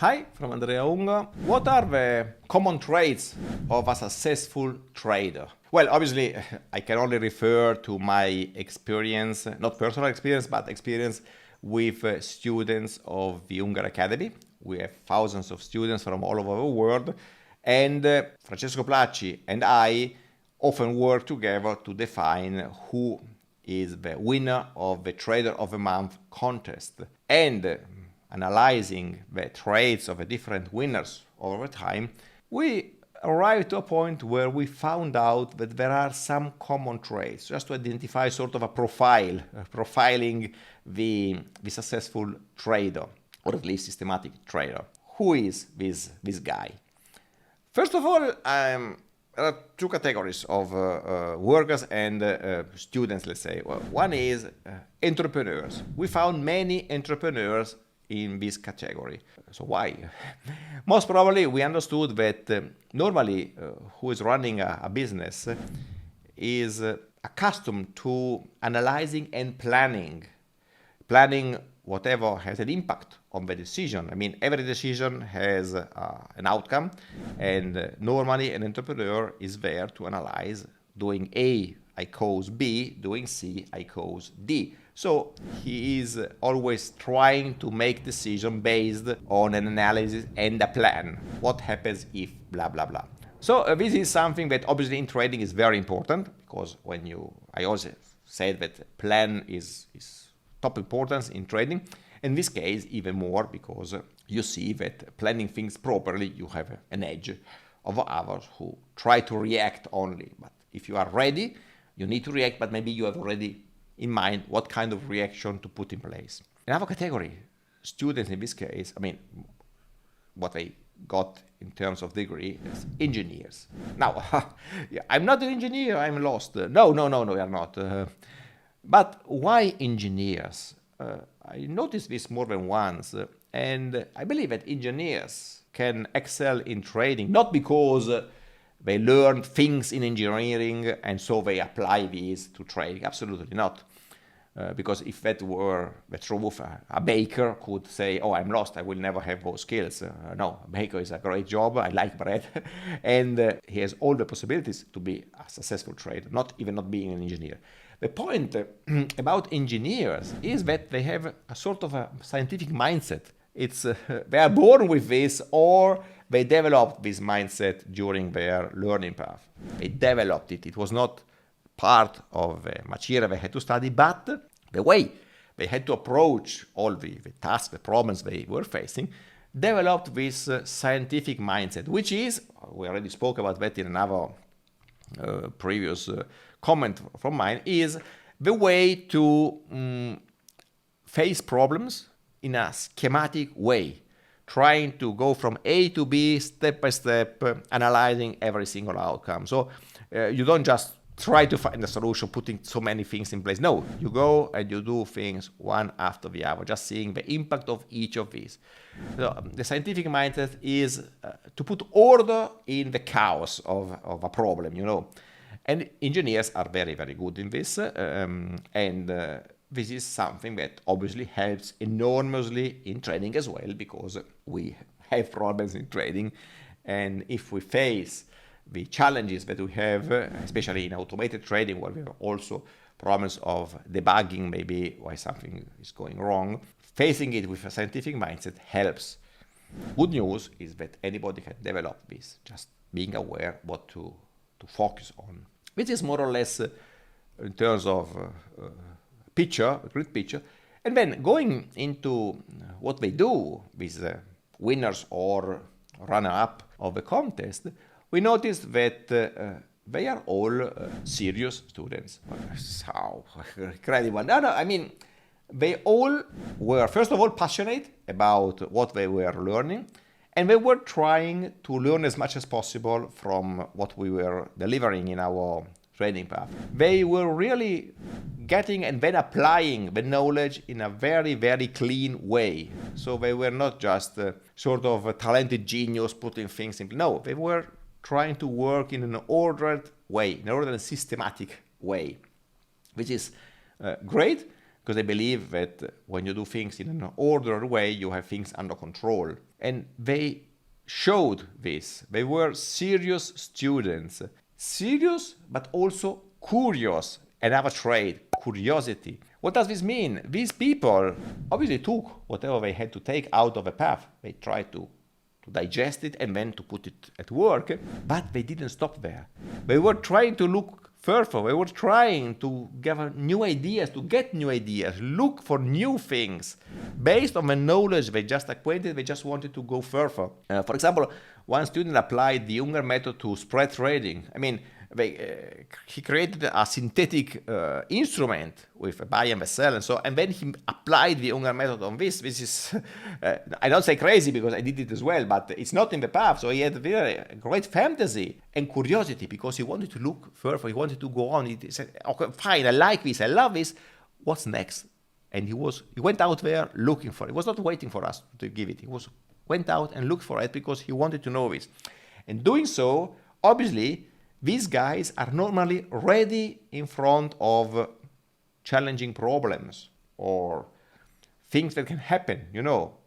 Hi, from Andrea Unger. What are the common traits of a successful trader? Well, obviously, I can only refer to my experience, not personal experience, but experience with students of the Unger Academy. We have thousands of students from all over the world, and Francesco Placci and I often work together to define who is the winner of the Trader of the Month contest. And analyzing the traits of the different winners over time, we arrived to a point where we found out that there are some common traits, just to identify sort of a profile, profiling the successful trader, or at least systematic trader. Who is this guy? First of all, there are two categories of workers and students, let's say. Well, one is entrepreneurs. We found many entrepreneurs in this category. So why? Most probably we understood that normally who is running a business is accustomed to analyzing and planning whatever has an impact on the decision. I mean, every decision has an outcome, and normally an entrepreneur is there to analyze. Doing A, I cause B. Doing C, I cause D. So he is always trying to make decisions based on an analysis and a plan. What happens if blah, blah, blah. So this is something that obviously in trading is very important, because I also said that plan is top importance in trading. In this case, even more, because you see that planning things properly, you have an edge over others who try to react only. But if you are ready, you need to react, but maybe you have already in mind what kind of reaction to put in place. Another category, students in this case, I mean, what they got in terms of degree is engineers. Now, I'm not an engineer, I'm lost. No, you're not. But why engineers? I noticed this more than once, and I believe that engineers can excel in trading, not because they learn things in engineering and so they apply these to trading. Absolutely not. Because if that were the truth, a baker could say, oh, I'm lost, I will never have those skills. No, a baker is a great job, I like bread, and he has all the possibilities to be a successful trader, not being an engineer. The point about engineers is that they have a sort of a scientific mindset. It's they are born with this, or they developed this mindset during their learning path. They developed it. It was not part of the material they had to study, but the way they had to approach all the tasks, the problems they were facing, developed this scientific mindset, which is, we already spoke about that in another previous comment from mine, is the way to face problems in a schematic way, trying to go from A to B step by step, analyzing every single outcome. So you don't just try to find a solution, putting so many things in place. No, you go and you do things one after the other, just seeing the impact of each of these. So the scientific mindset is to put order in the chaos of a problem, And engineers are very, very good in this, and this is something that obviously helps enormously in trading as well, because we have problems in trading, and if we face the challenges that we have, especially in automated trading, where we have also problems of debugging maybe why something is going wrong, facing it with a scientific mindset helps. Good news is that anybody can develop this, just being aware what to focus on. Which is more or less in terms of picture, a great picture. And then going into what they do with winners or runner-up of the contest, we noticed that they are all serious students. So incredible. No, I mean, they all were, first of all, passionate about what they were learning, and they were trying to learn as much as possible from what we were delivering in our training path. They were really getting and then applying the knowledge in a very, very clean way. So they were not just sort of a talented genius putting things in. No, they were trying to work in an ordered way, in an ordered and systematic way, which is great, because they believe that when you do things in an ordered way, you have things under control. And they showed this. They were serious students. Serious, but also curious. Another trait, curiosity. What does this mean? These people obviously took whatever they had to take out of a path. They tried to digest it and then to put it at work, but they didn't stop there. They were trying to look further. They were trying to gather new ideas, to get new ideas, look for new things. Based on the knowledge they just acquainted, they just wanted to go further. For example, one student applied the Unger method to spread trading. I mean, he created a synthetic instrument with a buy and a sell and so, and then he applied the Unger method on this. This is, I don't say crazy because I did it as well, but it's not in the path. So he had very great fantasy and curiosity because he wanted to look further. He wanted to go on. He said, okay, fine, I like this, I love this. What's next? And he went out there looking for it. He was not waiting for us to give it. He went out and looked for it because he wanted to know this. And doing so, obviously, these guys are normally ready in front of challenging problems or things that can happen,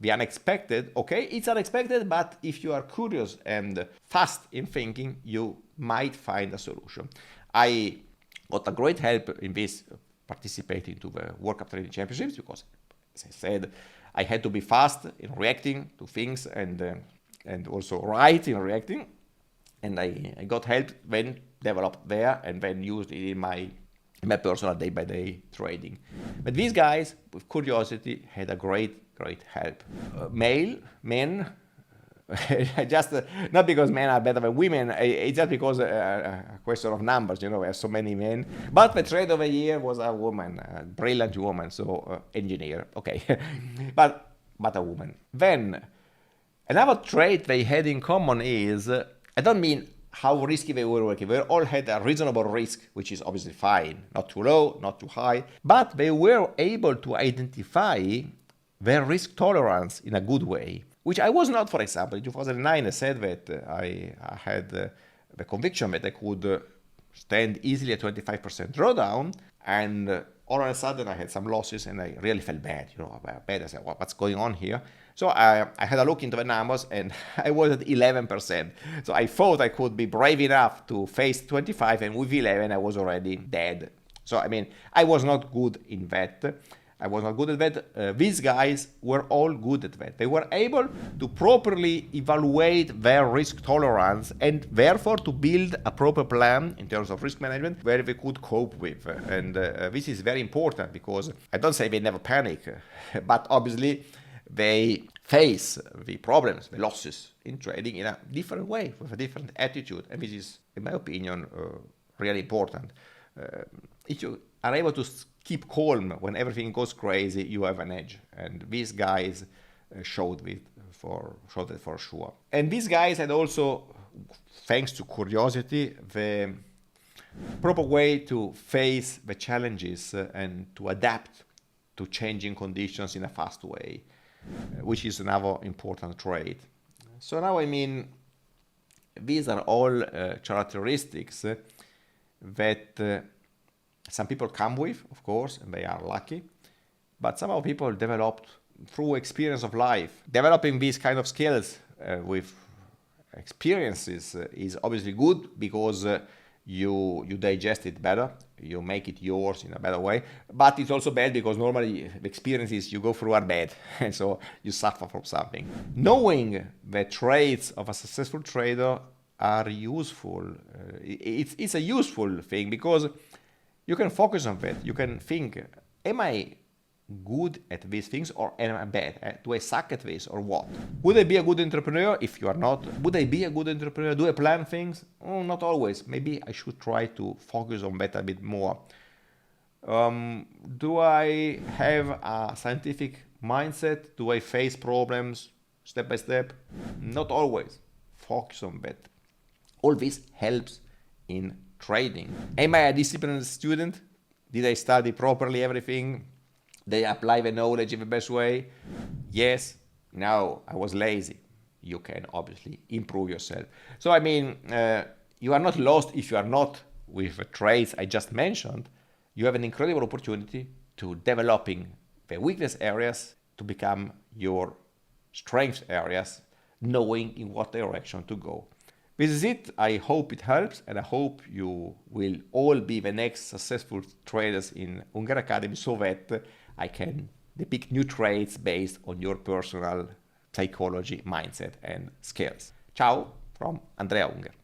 the unexpected. Okay, it's unexpected, but if you are curious and fast in thinking, you might find a solution. I got a great help in this participating to the World Cup Trading Championships because, as I said, I had to be fast in reacting to things and also right in reacting. And I got help when developed there and then used it in my personal day-by-day trading. But these guys, with curiosity, had a great help. Men, just not because men are better than women, it's just because a question of numbers, we have so many men. But the trade of the year was a woman, a brilliant woman, so engineer, okay, but a woman. Then another trait they had in common is, I don't mean how risky they were working. They all had a reasonable risk, which is obviously fine. Not too low, not too high. But they were able to identify their risk tolerance in a good way, which I was not, for example. In 2009, I said that I had the conviction that I could stand easily at 25% drawdown, and all of a sudden I had some losses and I really felt bad. I said, what's going on here? So I had a look into the numbers and I was at 11%. So I thought I could be brave enough to face 25, and with 11 I was already dead. So I was not good in that. I was not good at that. These guys were all good at that. They were able to properly evaluate their risk tolerance and therefore to build a proper plan in terms of risk management where they could cope with. And this is very important because I don't say they never panic, but obviously they face the problems, the losses in trading in a different way, with a different attitude. And this is, in my opinion, really important. If you are able to keep calm when everything goes crazy, you have an edge. And these guys showed it for sure. And these guys had also, thanks to curiosity, the proper way to face the challenges and to adapt to changing conditions in a fast way, which is another important trait. So now, these are all characteristics that some people come with, of course, and they are lucky, but some of people developed through experience of life. Developing these kind of skills with experiences is obviously good because you digest it better, you make it yours in a better way, but it's also bad because normally the experiences you go through are bad, and so you suffer from something. Knowing the traits of a successful trader are useful. It's a useful thing because you can focus on that. You can think, am I good at these things or am I bad? Do I suck at this or what? Would I be a good entrepreneur? If you are not, would I be a good entrepreneur? Do I plan things? Oh, not always. Maybe I should try to focus on that a bit more. Do I have a scientific mindset? Do I face problems step by step? Not always. Focus on that. All this helps in trading. Am I a disciplined student? Did I study properly everything? Did I apply the knowledge in the best way? Yes. No, I was lazy. You can obviously improve yourself. So you are not lost if you are not with the traits I just mentioned. You have an incredible opportunity to developing the weakness areas to become your strength areas, knowing in what direction to go. This is it. I hope it helps, and I hope you will all be the next successful traders in Unger Academy, so that I can depict new trades based on your personal psychology, mindset, and skills. Ciao from Andrea Unger.